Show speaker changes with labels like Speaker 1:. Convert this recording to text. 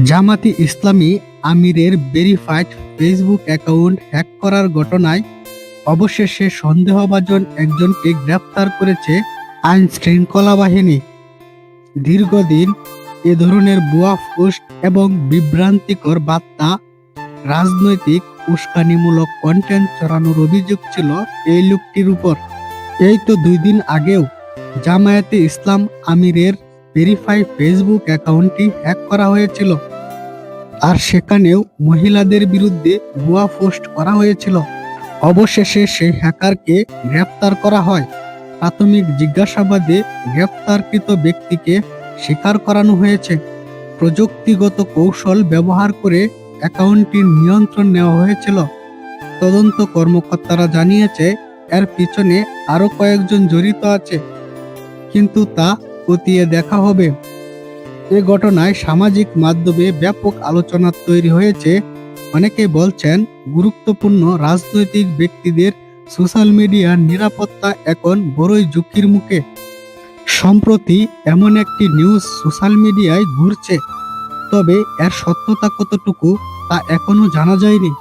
Speaker 1: জামাতি ইসলামী আমিরের verified Facebook account hack করার ঘটনায় অবশেষে সন্দেহভাজন একজনকে গ্রেফতার করেছে আইন শৃঙ্খলা বাহিনী। দীর্ঘদিন এ ধরনের ভুয়া পোস্ট এবং বিভ্রান্তিকর বার্তা, রাজনৈতিক উস্কানিমূলক কন্টেন্ট ছড়ানোর অভিযোগ ছিল এই লোকটির উপর। এই তো 2 দিন আগেও জামায়াতে ইসলাম আমিরের ভেরিফাইড ফেসবুক অ্যাকাউন্টটি হ্যাক করা হয়েছিল, আর সেখানেও মহিলাদের বিরুদ্ধে ভুয়া পোস্ট করা হয়েছিল। অবশেষে সেই হ্যাকারকে গ্রেফতার করা হয়। প্রাথমিক জিজ্ঞাসাবাদে গ্রেফতারকৃত ব্যক্তিকে স্বীকার করানো হয়েছে, প্রযুক্তিগত কৌশল ব্যবহার করে অ্যাকাউন্টটির নিয়ন্ত্রণ নেওয়া হয়েছিল। তদন্ত কর্মকর্তারা জানিয়েছে এর পিছনে আরো কয়েকজন জড়িত আছে, কিন্তু তা খতিয়ে দেখা হবে। এ ঘটনায় সামাজিক মাধ্যমে ব্যাপক আলোচনা তৈরি হয়েছে। অনেকে বলছেন গুরুত্বপূর্ণ রাজনৈতিক ব্যক্তিদের সোশ্যাল মিডিয়ার নিরাপত্তা এখন বড়ই ঝুঁকির মুখে। সম্প্রতি এমন একটি নিউজ সোশ্যাল মিডিয়ায় ঘুরছে, তবে এর সত্যতা কতটুকু তা এখনো জানা যায়নি।